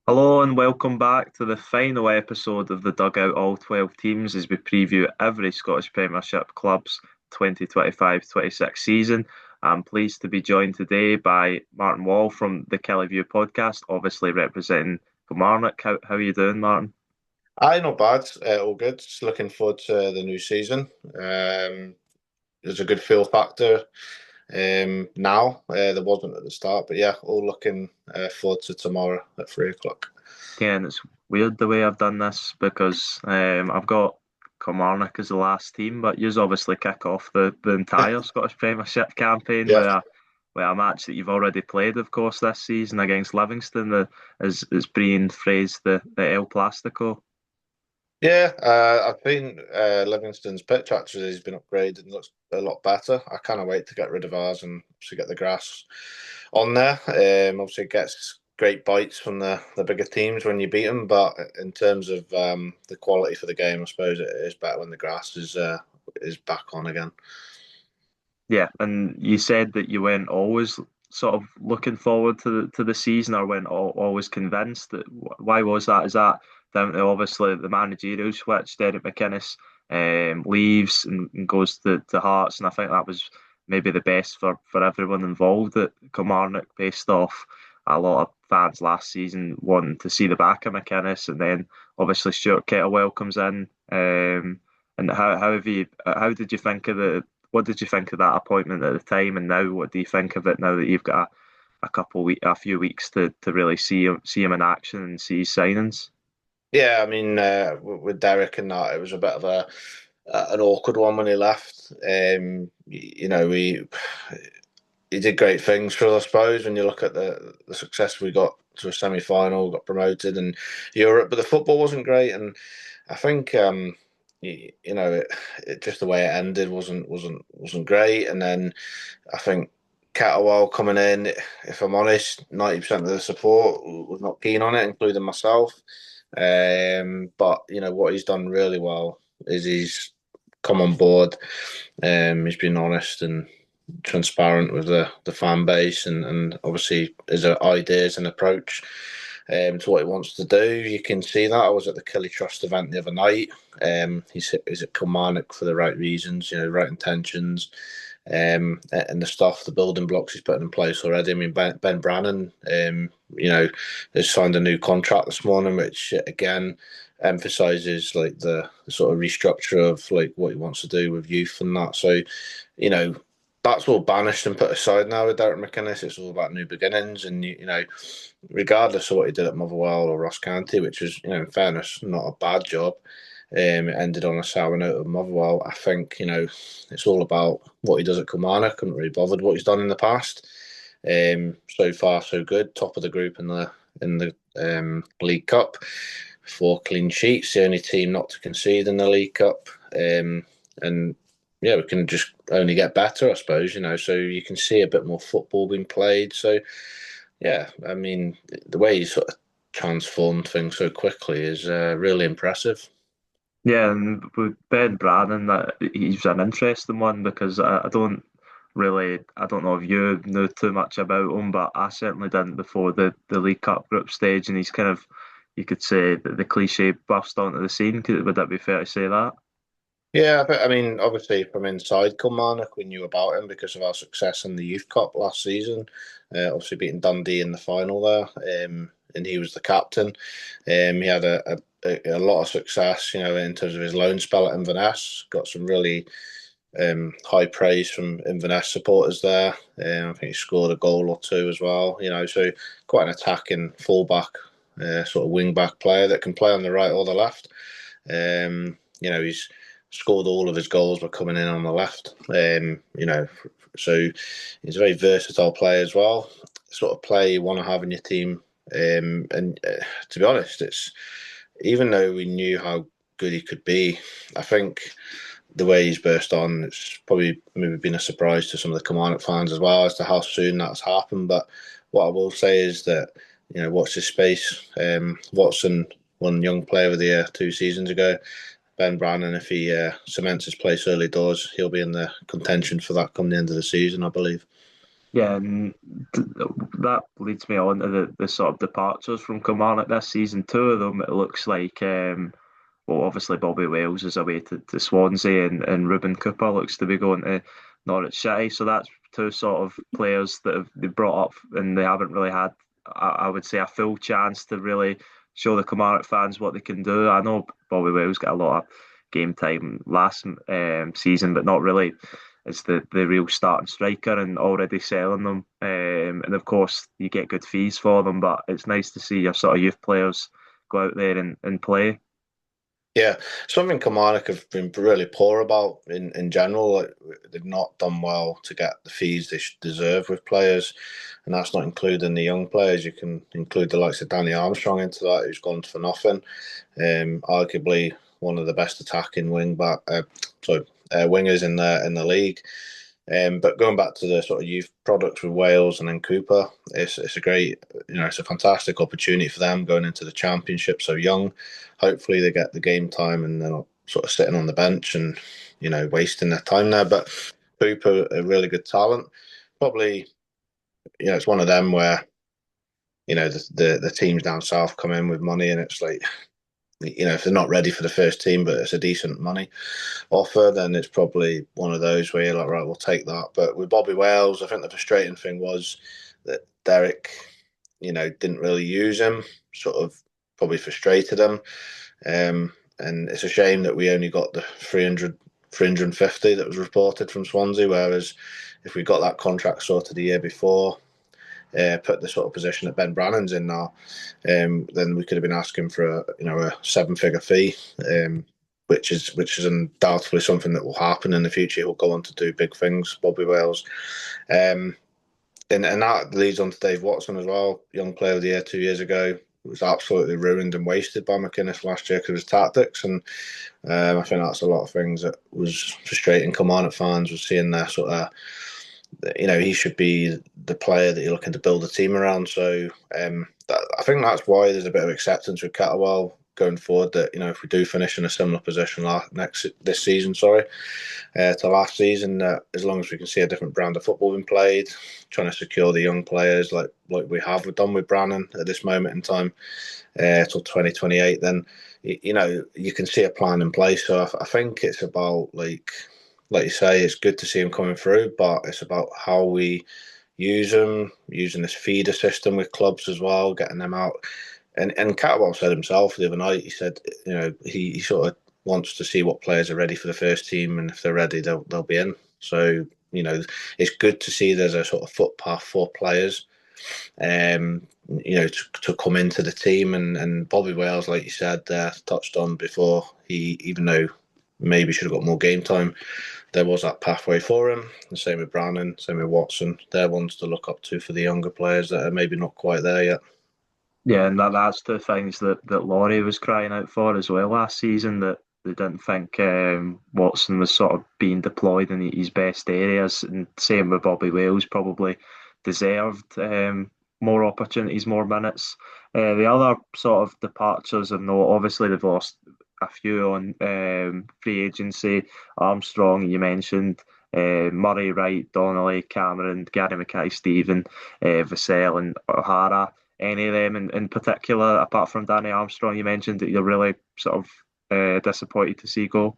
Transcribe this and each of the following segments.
Hello and welcome back to the final episode of the Dugout All 12 teams as we preview every Scottish Premiership club's 2025-26 season. I'm pleased to be joined today by Martin Wall from the Killie View Podcast, obviously representing Kilmarnock. How are you doing, Martin? Aye, not bad. All good. Just looking forward to the new season. There's a good feel factor now. There wasn't at the start, but yeah, all looking forward to tomorrow at 3 o'clock. Again, it's weird the way I've done this because I've got Kilmarnock as the last team, but you obviously kick off the entire Scottish Premiership campaign Yeah, with a match that you've already played, of course, this season against Livingston, as Brian phrased the El Plastico. yeah. I've been Livingston's pitch actually has been upgraded and looks a lot better. I can't wait to get rid of ours and to get the grass on there. Obviously, it gets great bites from the bigger teams when you beat them, but in terms of the quality for the game, I suppose it is better when the grass is back on again. Yeah, and you said that you weren't always sort of looking forward to the season, or weren't always convinced. Why was that? Is that down to obviously the managerial switch? Derek McInnes leaves and goes to Hearts, and I think that was maybe the best for everyone involved at Kilmarnock, based off a lot of fans last season wanting to see the back of McInnes, and then obviously Stuart Kettlewell comes in. And how did you think of the what did you think of that appointment at the time, and now what do you think of it now that you've got a few weeks to really see him in action and see his signings? Yeah, I mean, with Derek and that, it was a bit of an awkward one when he left. He did great things for us, I suppose. When you look at the success we got to a semi final, got promoted in Europe, but the football wasn't great, and I think it just the way it ended wasn't great. And then I think Catterwell coming in, if I'm honest, 90% of the support was not keen on it, including myself. But what he's done really well is he's come on board. He's been honest and transparent with the fan base, and obviously his ideas and approach to what he wants to do. You can see that. I was at the Killie Trust event the other night. He's at Kilmarnock for the right reasons, right intentions. And the stuff, the building blocks he's putting in place already. I mean, Ben Brannan, has signed a new contract this morning, which again emphasizes like the sort of restructure of like what he wants to do with youth and that. So, you know, that's all banished and put aside now with Derek McInnes. It's all about new beginnings, and regardless of what he did at Motherwell or Ross County, which was, in fairness, not a bad job. It ended on a sour note at Motherwell. I think it's all about what he does at Kilmarnock. Couldn't really bothered what he's done in the past. So far, so good. Top of the group in the League Cup. 4 clean sheets. The only team not to concede in the League Cup. And yeah, we can just only get better, I suppose. So you can see a bit more football being played. So yeah, I mean, the way he sort of transformed things so quickly is really impressive. Yeah, and with Ben Brannan, that he's an interesting one because I don't know if you knew too much about him, but I certainly didn't before the League Cup group stage, and he's kind of, you could say, the cliche burst onto the scene. Would that be fair to say that? Yeah, but I mean, obviously from inside Kilmarnock, we knew about him because of our success in the Youth Cup last season. Obviously beating Dundee in the final there, and he was the captain. He had a lot of success, in terms of his loan spell at Inverness. Got some really high praise from Inverness supporters there. I think he scored a goal or two as well. So quite an attacking fullback, sort of wing back player that can play on the right or the left. He's scored all of his goals were coming in on the left. So he's a very versatile player as well. Sort of player you want to have in your team. And to be honest, it's even though we knew how good he could be, I think the way he's burst on, it's probably maybe been a surprise to some of the Kilmarnock fans as well as to how soon that's happened. But what I will say is that, watch this space. Watson won Young Player of the Year 2 seasons ago. Ben Brannan, if he cements his place early doors, he'll be in the contention for that come the end of the season, I believe. Yeah, and that leads me on to the sort of departures from Kilmarnock this season. Two of them, it looks like, well, obviously Bobby Wales is away to Swansea, and Ruben Cooper looks to be going to Norwich City. So that's two sort of players that have been brought up and they haven't really had, I would say, a full chance to really show the Kilmarnock fans what they can do. I know Bobby Wales got a lot of game time last season, but not really as the real starting striker and already selling them. And of course, you get good fees for them, but it's nice to see your sort of youth players go out there and play. Yeah, something Kilmarnock have been really poor about in general. Like, they've not done well to get the fees they deserve with players, and that's not including the young players. You can include the likes of Danny Armstrong into that, who's gone for nothing. Arguably one of the best attacking wingers in the league. But going back to the sort of youth products with Wales and then Cooper, it's a great, it's a fantastic opportunity for them going into the Championship so young. Hopefully they get the game time and they're not sort of sitting on the bench and, wasting their time there. But Cooper, a really good talent. Probably, it's one of them where, the teams down south come in with money and it's like, if they're not ready for the first team, but it's a decent money offer, then it's probably one of those where you're like, right, we'll take that. But with Bobby Wales, I think the frustrating thing was that Derek, didn't really use him, sort of probably frustrated him. And it's a shame that we only got the 350 that was reported from Swansea, whereas if we got that contract sorted the year before, put the sort of position that Ben Brannan's in now, then we could have been asking for a 7-figure fee, which is undoubtedly something that will happen in the future. He'll go on to do big things, Bobby Wales, and that leads on to Dave Watson as well, young player of the year 2 years ago. Was absolutely ruined and wasted by McInnes last year because of his tactics, and I think that's a lot of things that was frustrating Kilmarnock fans, was seeing their sort of, he should be the player that you're looking to build a team around. So I think that's why there's a bit of acceptance with Catterwell going forward, that if we do finish in a similar position this season, to last season, as long as we can see a different brand of football being played, trying to secure the young players like we have done with Brannan at this moment in time, till 2028, then you can see a plan in place. So I think it's about, like you say, it's good to see him coming through, but it's about how we use him, using this feeder system with clubs as well, getting them out. And Catterwell said himself the other night, he said, he sort of wants to see what players are ready for the first team, and if they're ready, they'll be in. So, it's good to see there's a sort of footpath for players, to come into the team. And Bobby Wales, like you said, touched on before, he, even though maybe should have got more game time, there was that pathway for him. The same with Brannan, same with Watson. They're ones to look up to for the younger players that are maybe not quite there yet. Yeah, and that's the things that Laurie was crying out for as well last season, that they didn't think Watson was sort of being deployed in his best areas. And same with Bobby Wales, probably deserved more opportunities, more minutes. The other sort of departures, and no, obviously they've lost a few on free agency. Armstrong, you mentioned, Murray, Wright, Donnelly, Cameron, Gary Mackay-Stephen, Vassell and O'Hara. Any of them in particular, apart from Danny Armstrong, you mentioned that you're really sort of disappointed to see go?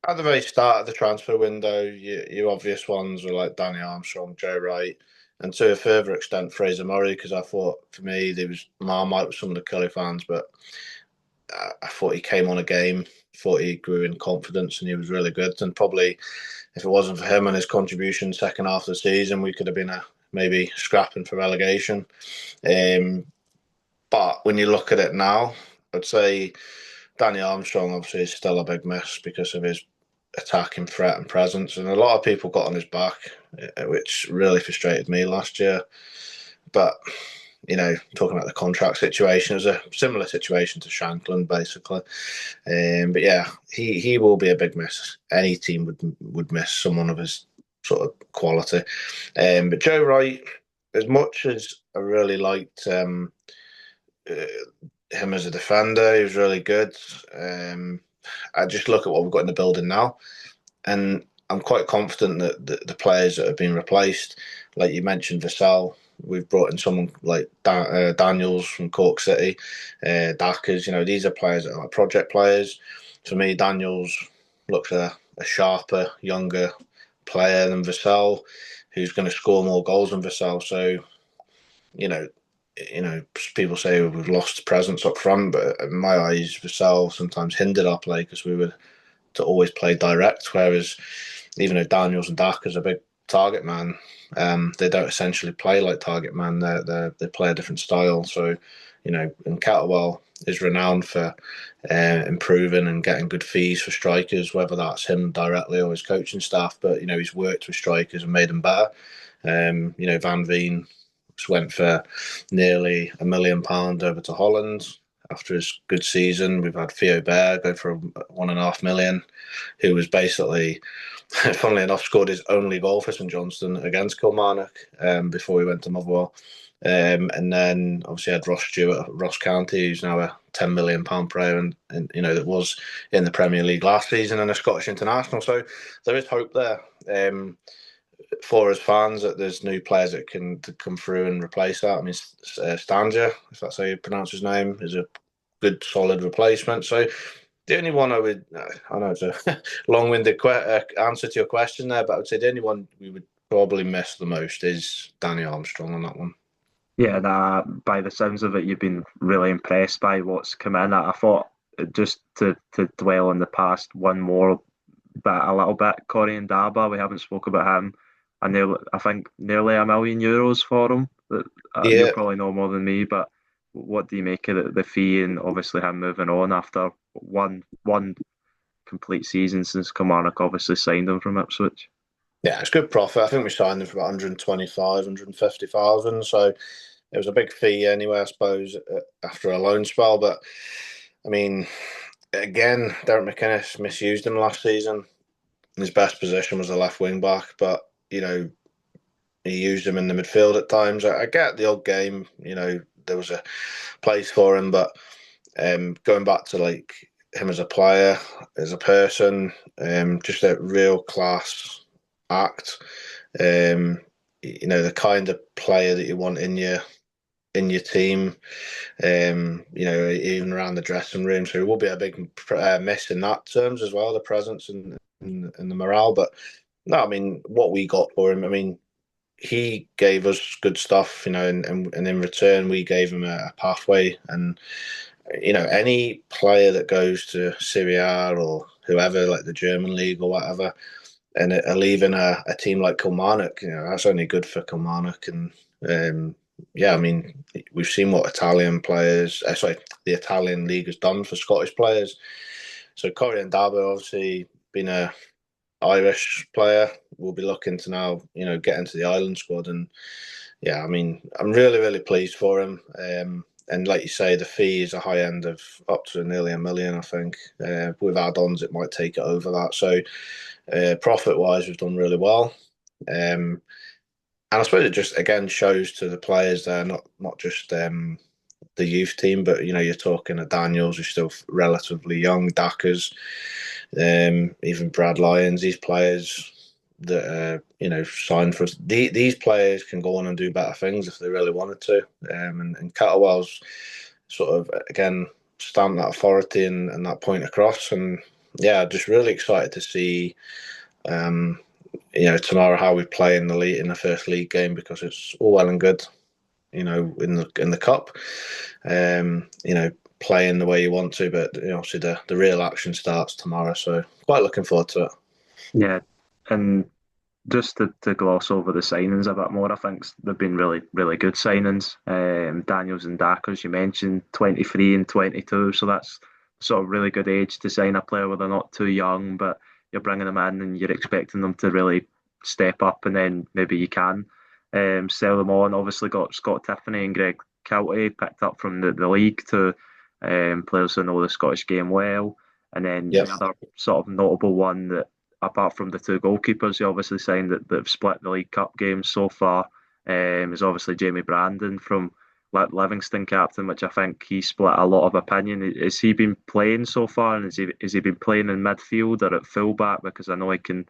At the very start of the transfer window, your obvious ones were like Danny Armstrong, Joe Wright, and to a further extent Fraser Murray, because I thought, for me, there was Marmite with some of the Killie fans, but I thought he came on a game, thought he grew in confidence, and he was really good. And probably, if it wasn't for him and his contribution second half of the season, we could have been maybe scrapping for relegation. But when you look at it now, I'd say Danny Armstrong obviously is still a big miss because of his attacking threat and presence, and a lot of people got on his back, which really frustrated me last year. But talking about the contract situation, it was a similar situation to Shankland, basically. But yeah, he will be a big miss. Any team would miss someone of his sort of quality. But Joe Wright, as much as I really liked him as a defender, he was really good. I just look at what we've got in the building now, and I'm quite confident that the players that have been replaced, like you mentioned, Vassell. We've brought in someone like Daniels from Cork City, Dackers. These are players that are like project players. For me, Daniels looks a sharper, younger player than Vassell, who's going to score more goals than Vassell. So, you know, people say we've lost presence up front, but in my eyes, Vassell sometimes hindered our play because we were to always play direct. Whereas, even though Daniels and Dackers are big target man, they don't essentially play like target man. They play a different style. So, and Kettlewell is renowned for improving and getting good fees for strikers, whether that's him directly or his coaching staff. But he's worked with strikers and made them better. Van Veen went for nearly £1 million over to Holland after his good season. We've had Theo Bair go for £1.5 million, who was basically, funnily enough, scored his only goal for St Johnstone against Kilmarnock before he went to Motherwell. And then obviously had Ross Stewart at Ross County, who's now a £10 million player, and that was in the Premier League last season and a Scottish international. So there is hope there. For us fans, that there's new players that can come through and replace that. I mean, Stanger, if that's how you pronounce his name, is a good, solid replacement. So the only one I know it's a long-winded answer to your question there, but I would say the only one we would probably miss the most is Danny Armstrong on that one. Yeah, by the sounds of it, you've been really impressed by what's come in. I thought, just to dwell on the past one more, but a little bit, Corey and Daba, we haven't spoke about him. I think nearly €1 million for him. You'll Yeah, probably know more than me, but what do you make of the fee and obviously him moving on after one complete season since Kilmarnock obviously signed him from Ipswich? yeah, it's good profit. I think we signed him for about 125, 150,000. So it was a big fee anyway, I suppose, after a loan spell. But I mean, again, Derek McInnes misused him last season. His best position was the left wing back, but he used him in the midfield at times. I get the odd game, there was a place for him, but going back to like him as a player, as a person, just a real class act. The kind of player that you want in your team. Even around the dressing room. So it will be a big miss in that terms as well, the presence and the morale. But no, I mean, what we got for him, I mean, he gave us good stuff, and in return we gave him a pathway. And any player that goes to Serie A or whoever, like the German league or whatever, and are leaving a team like Kilmarnock, that's only good for Kilmarnock. And I mean, we've seen what the Italian league has done for Scottish players. So Corey and Dabo, obviously being a Irish player, will be looking to now, get into the Ireland squad. And yeah, I mean, I'm really, really pleased for him. And like you say, the fee is a high end of up to nearly £1 million, I think. With add-ons, it might take it over that. So profit-wise, we've done really well. And I suppose it just, again, shows to the players there, not just the youth team, but, you're talking of Daniels, who's still relatively young, Dackers, even Brad Lyons, these players that signed for us. These players can go on and do better things if they really wanted to. And Kettlewell's sort of, again, stamped that authority and that point across. And yeah, just really excited to see tomorrow how we play in the first league game, because it's all well and good, in the cup, playing the way you want to, but obviously the real action starts tomorrow. So quite looking forward to it. Yeah, and just to gloss over the signings a bit more, I think they've been really, really good signings. Daniels and Dackers, you mentioned, 23 and 22, so that's sort of really good age to sign a player where they're not too young, but you're bringing them in and you're expecting them to really step up, and then maybe you can sell them on. Obviously got Scott Tiffany and Greg Kiltie picked up from the league, to players who know the Scottish game well. And then Yep. the other sort of notable one, that apart from the two goalkeepers you obviously signed that have split the League Cup games so far, is obviously Jamie Brandon from Livingston captain, which I think he split a lot of opinion. Has he been playing so far, and has he been playing in midfield or at fullback? Because I know he can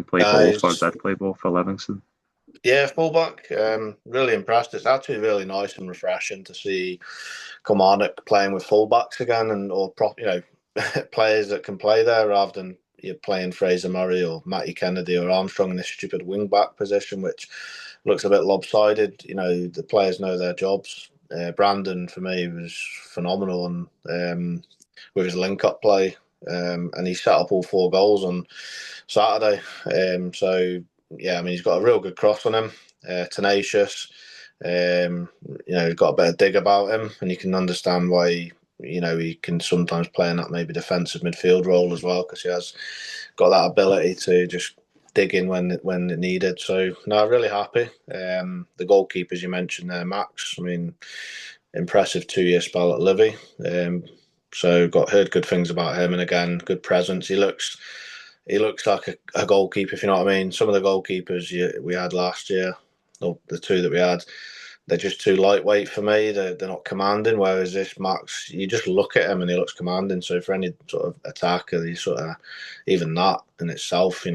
play both, or He's did play both for Livingston. Yeah, fullback. Really impressed. It's actually really nice and refreshing to see Kilmarnock playing with fullbacks again, and players that can play there rather than you're playing Fraser Murray or Matty Kennedy or Armstrong in this stupid wing back position, which looks a bit lopsided. The players know their jobs. Brandon for me was phenomenal, and with his link up play, and he set up all 4 goals on Saturday. So yeah, I mean he's got a real good cross on him, tenacious. He's got a bit of dig about him, and you can understand why he can sometimes play in that maybe defensive midfield role as well, because he has got that ability to just dig in when needed. So no, really happy. The goalkeepers you mentioned there, Max. I mean, impressive 2-year spell at Livy. So heard good things about him, and again, good presence. He looks like a goalkeeper, if you know what I mean. Some of the goalkeepers we had last year, or the 2 that we had, they're just too lightweight for me. They're not commanding. Whereas this Max, you just look at him and he looks commanding. So for any sort of attacker, even that in itself, you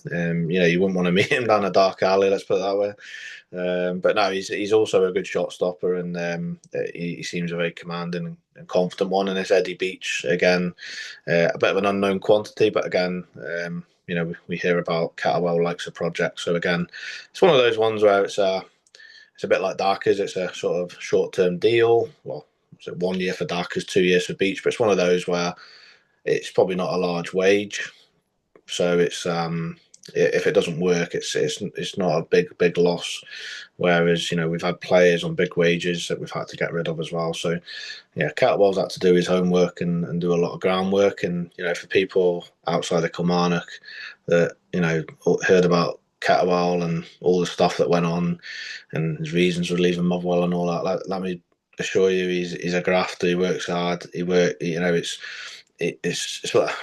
wouldn't want to meet him down a dark alley. Let's put it that way. But no, he's also a good shot stopper, and he seems a very commanding and confident one. And it's Eddie Beach again, a bit of an unknown quantity, but again, we hear about Catterwell likes a project. So again, it's one of those ones where it's a bit like Darkers. It's a sort of short-term deal. Well, it's 1 year for Darkers, 2 years for Beach, but it's one of those where it's probably not a large wage. So it's if it doesn't work, it's not a big loss. Whereas we've had players on big wages that we've had to get rid of as well. So yeah, Catwell's had to do his homework and do a lot of groundwork. And for people outside of Kilmarnock that heard about Catwell and all the stuff that went on and his reasons for leaving Motherwell and all that, let me assure you, he's a grafter. He works hard. It's what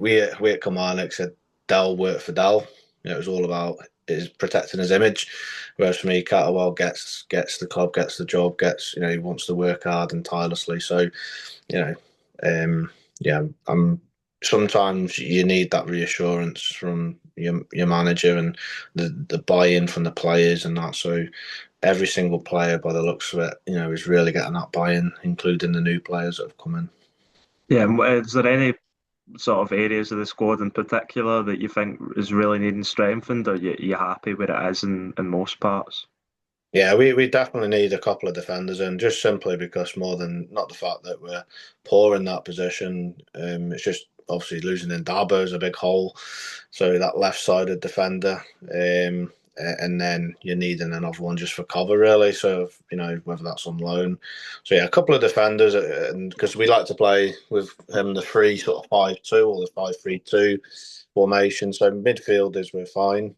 we at Kilmarnock said. Dell worked for Dell. It was all about protecting his image. Whereas for me, Catterwell gets the club, gets the job, he wants to work hard and tirelessly. So, yeah, sometimes you need that reassurance from your manager and the buy-in from the players and that. So every single player, by the looks of it, is really getting that buy-in, including the new players that have come in. Yeah, and is there any sort of areas of the squad in particular that you think is really needing strengthened, or you happy where it is in most parts? Yeah, we definitely need a couple of defenders in, just simply because more than not the fact that we're poor in that position. It's just obviously losing in Dabo is a big hole. So that left-sided defender, and then you're needing another one just for cover, really. So whether that's on loan. So yeah, a couple of defenders, and because we like to play with him the 3 sort of 5-2 or the 5-3-2 formation. So midfielders we're fine.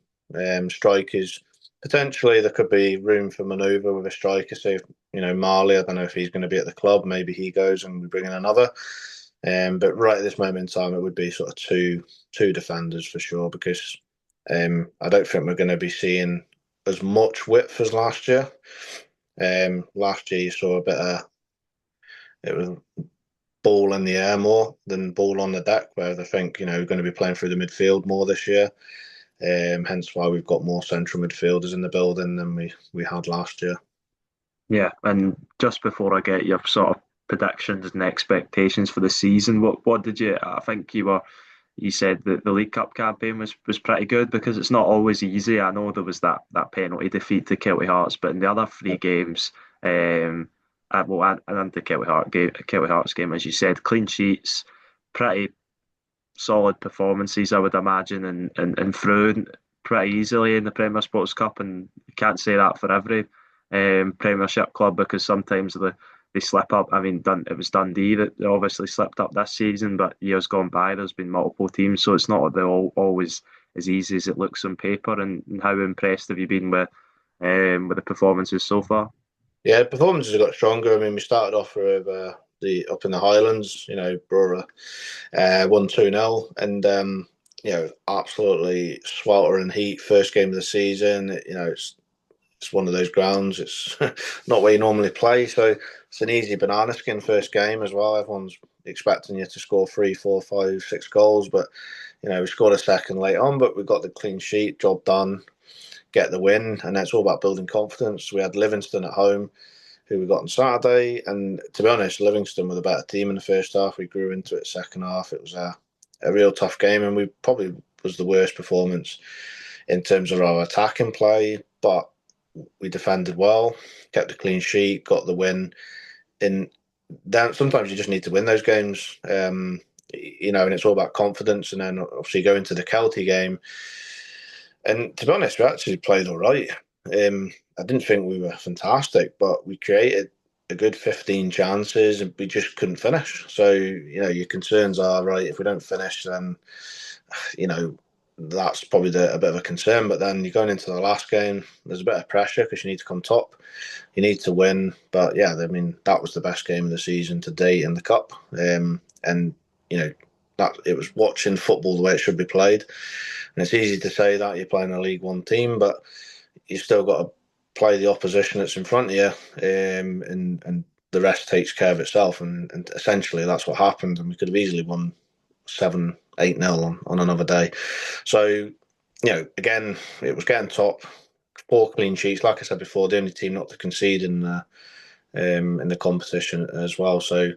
Strikers. Potentially, there could be room for manoeuvre with a striker. So, Marley, I don't know if he's going to be at the club. Maybe he goes and we bring in another. But right at this moment in time, it would be sort of two defenders for sure, because I don't think we're going to be seeing as much width as last year. Last year, you saw a bit of it was ball in the air more than ball on the deck, whereas I think we're going to be playing through the midfield more this year. Hence why we've got more central midfielders in the building than we had last year. Yeah, and just before I get your sort of predictions and expectations for the season, what did you? I think you said that the League Cup campaign was pretty good, because it's not always easy. I know there was that penalty defeat to Killie Hearts, but in the other 3 games, and the Killie Hearts game, as you said, clean sheets, pretty solid performances, I would imagine, and through pretty easily in the Premier Sports Cup. And you can't say that for every Premiership club, because sometimes they slip up. I mean, it was Dundee that obviously slipped up this season, but years gone by, there's been multiple teams, so it's not that they're always as easy as it looks on paper. And how impressed have you been with the performances so far? Yeah, performances have got stronger. I mean, we started off with up in the Highlands, Brora, 1-2-0, and absolutely sweltering heat. First game of the season. It's one of those grounds. It's not where you normally play, so it's an easy banana skin first game as well. Everyone's expecting you to score 3, 4, 5, 6 goals, but we scored a second late on, but we got the clean sheet, job done. get the win, and it's all about building confidence. We had Livingston at home, who we got on Saturday, and to be honest, Livingston were the better team in the first half. We grew into it second half. It was a real tough game, and we probably was the worst performance in terms of our attacking play, but we defended well, kept a clean sheet, got the win. And then sometimes you just need to win those games, and it's all about confidence. And then obviously go into the Kelty game, and to be honest, we actually played all right. I didn't think we were fantastic, but we created a good 15 chances and we just couldn't finish. So, your concerns are, right, if we don't finish, then, that's probably a bit of a concern. But then you're going into the last game, there's a bit of pressure because you need to come top. You need to win. But yeah, I mean, that was the best game of the season to date in the Cup. And, that it was watching football the way it should be played. And it's easy to say that you're playing a League One team, but you still got to play the opposition that's in front of you, and the rest takes care of itself. And essentially that's what happened. And we could have easily won 7-8-0 on another day. So, again, it was getting top. 4 clean sheets, like I said before, the only team not to concede in the competition as well. So,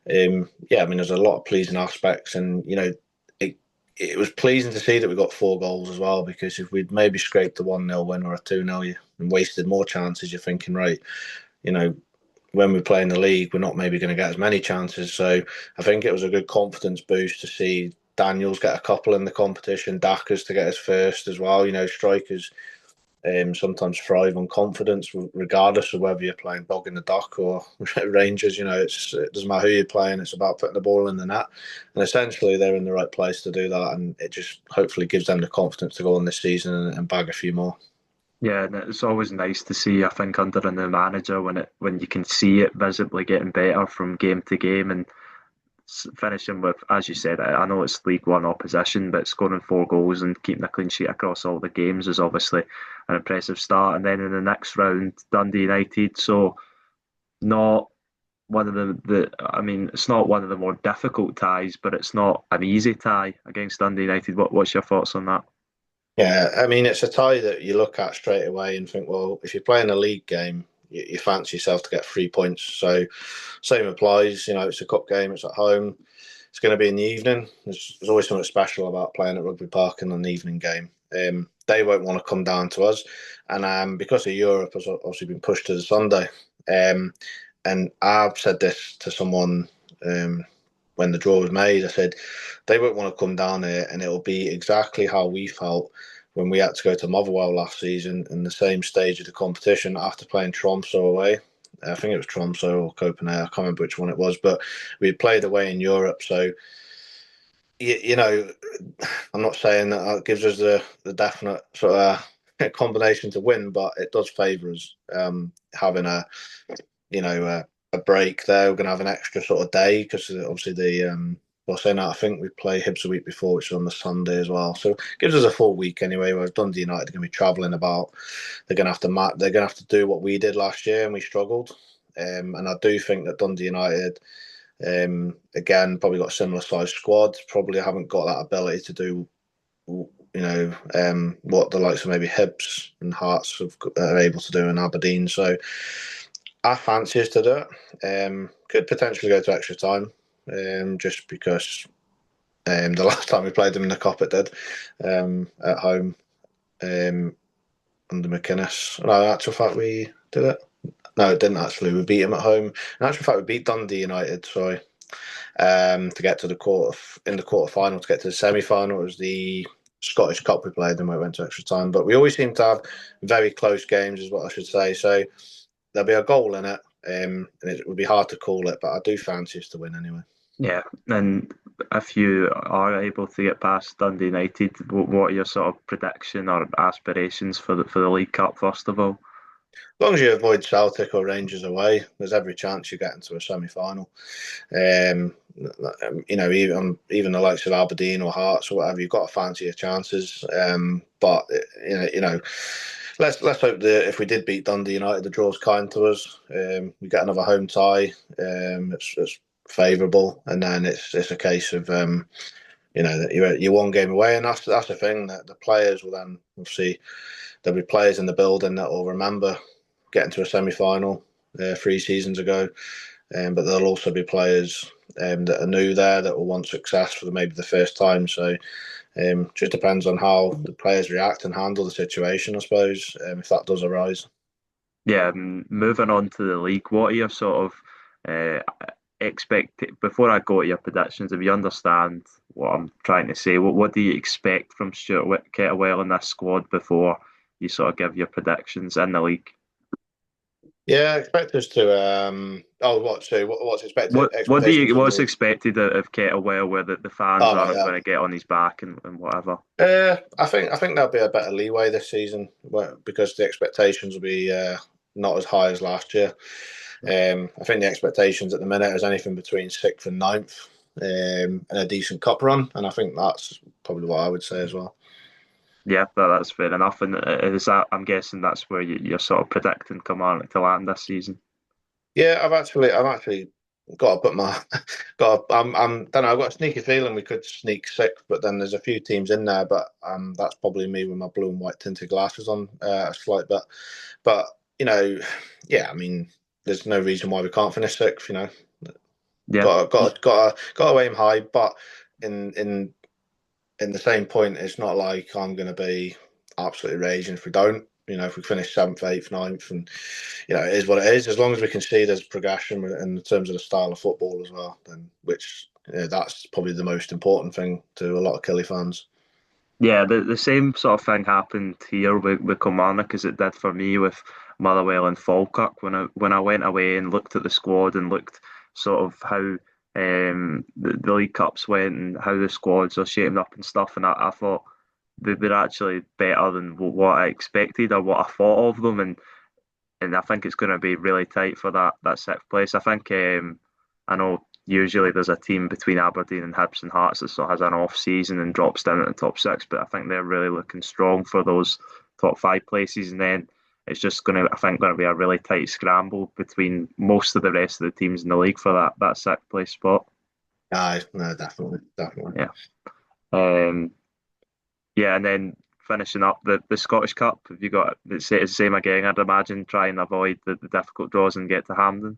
I mean, there's a lot of pleasing aspects, and it was pleasing to see that we got 4 goals as well, because if we'd maybe scraped a 1-0 win or a 2-0 and wasted more chances, you're thinking, right, when we play in the league, we're not maybe going to get as many chances. So I think it was a good confidence boost to see Daniels get a couple in the competition, Dackers to get his first as well. Strikers sometimes thrive on confidence, regardless of whether you're playing Dog in the Dock or Rangers. It doesn't matter who you're playing, it's about putting the ball in the net. And essentially, they're in the right place to do that. And it just hopefully gives them the confidence to go on this season and bag a few more. Yeah, and it's always nice to see, I think, under a new manager when you can see it visibly getting better from game to game and finishing with, as you said, I know it's League One opposition, but scoring 4 goals and keeping a clean sheet across all the games is obviously an impressive start. And then in the next round, Dundee United. So not one of I mean, it's not one of the more difficult ties, but it's not an easy tie against Dundee United. What's your thoughts on that? Yeah, I mean, it's a tie that you look at straight away and think, well, if you're playing a league game, you fancy yourself to get 3 points. So same applies. It's a cup game, it's at home. It's going to be in the evening. There's always something special about playing at Rugby Park in an evening game. They won't want to come down to us. And because of Europe has obviously been pushed to the Sunday. And I've said this to someone when the draw was made. I said, they won't want to come down here, and it'll be exactly how we felt when we had to go to Motherwell last season in the same stage of the competition after playing Tromsø away. I think it was Tromsø or Copenhagen. I can't remember which one it was, but we played away in Europe. So, I'm not saying that gives us the definite sort of combination to win, but it does favour us having a break there. We're going to have an extra sort of day because obviously well, saying that, I think we play Hibs a week before, which is on the Sunday as well. So it gives us a full week anyway. Whereas Dundee United are going to be travelling about. They're going to have to they're going to have to do what we did last year, and we struggled. And I do think that Dundee United, again, probably got a similar size squad. Probably haven't got that ability to do, what the likes of maybe Hibs and Hearts are able to do in Aberdeen. So I fancy us to do it. Could potentially go to extra time. Just because the last time we played them in the Cup, it did at home under McInnes. No, in actual fact, we did it. No, it didn't actually. We beat them at home. In actual fact, we beat Dundee United. Sorry, to get to the quarter final, to get to the semi final. It was the Scottish Cup we played, and we went to extra time. But we always seem to have very close games, is what I should say. So there'll be a goal in it, and it would be hard to call it, but I do fancy us to win anyway. Yeah, and if you are able to get past Dundee United, what are your sort of prediction or aspirations for the League Cup first of all? As long as you avoid Celtic or Rangers away, there's every chance you get into a semi-final. Even the likes of Aberdeen or Hearts or whatever, you've got to fancy your chances. But let's hope that if we did beat Dundee United, the draw's kind to us. We get another home tie. It's favourable, and then it's a case of that you're one game away, and that's the thing that the players will then obviously there'll be players in the building that will remember getting to a semi-final 3 seasons ago. But there'll also be players that are new there that will want success for maybe the first time. So just depends on how the players react and handle the situation, I suppose, if that does arise. Yeah, moving on to the league, what are your sort of expect before I go to your predictions? If you understand what I'm trying to say, what do you expect from Stuart Kettlewell in this squad before you sort of give your predictions in the league? Yeah, I expect us to. Oh, what? So, what's expected? Expectations from What's the. expected of Kettlewell, where the fans Oh, right, aren't yeah. going to get on his back and whatever? I think there'll be a better leeway this season because the expectations will be not as high as last year. I think the expectations at the minute is anything between sixth and ninth, and a decent cup run, and I think that's probably what I would say as well. Yeah, that's fair enough. And is that, I'm guessing that's where you're sort of predicting Kilmarnock to land this season. Yeah, I've actually got to put my don't know. I've got a sneaky feeling we could sneak sixth, but then there's a few teams in there. But that's probably me with my blue and white tinted glasses on a slight bit. But you know, yeah, I mean, there's no reason why we can't finish sixth. Yeah, Got to aim high, but in the same point, it's not like I'm going to be absolutely raging if we don't. If we finish seventh, eighth, ninth, and it is what it is. As long as we can see there's progression in terms of the style of football as well, then which that's probably the most important thing to a lot of Killie fans. yeah. The same sort of thing happened here with Kilmarnock as it did for me with Motherwell and Falkirk when I went away and looked at the squad and looked sort of how the League Cups went and how the squads are shaping up and stuff. And I thought they're actually better than what I expected or what I thought of them. And I think it's going to be really tight for that sixth place. I think I know usually there's a team between Aberdeen and Hibs and Hearts that sort of has an off season and drops down at the top six, but I think they're really looking strong for those top five places, and then it's just going to be a really tight scramble between most of the rest of the teams in the league for that sixth place spot. Aye, no, definitely, definitely. Yeah. Um, yeah, and then finishing up the Scottish Cup, have you got it's the same again? I'd imagine try and avoid the difficult draws and get to Hampden.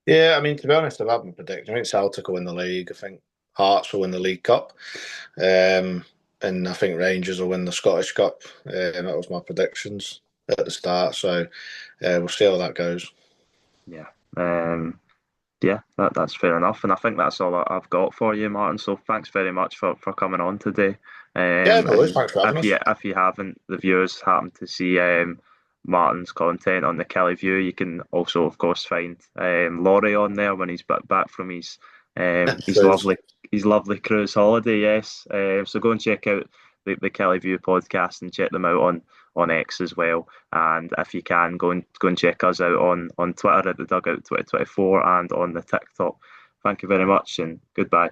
Yeah, I mean, to be honest, I haven't predicted. I think Celtic will win the league. I think Hearts will win the League Cup, and I think Rangers will win the Scottish Cup. And that was my predictions at the start. So we'll see how that goes. Yeah. Yeah, that's fair enough, and I think that's all I've got for you, Martin. So thanks very much for coming on today. Yeah, no worries. And Thanks for having us. if you haven't, the viewers happen to see Martin's content on the Killie View, you can also, of course, find Laurie on there when he's back from his Cheers. lovely cruise holiday. Yes, so go and check out the Killie View podcast and check them out on X as well. And if you can, go and check us out on Twitter at the Dugout 2024 and on the TikTok. Thank you very much and goodbye.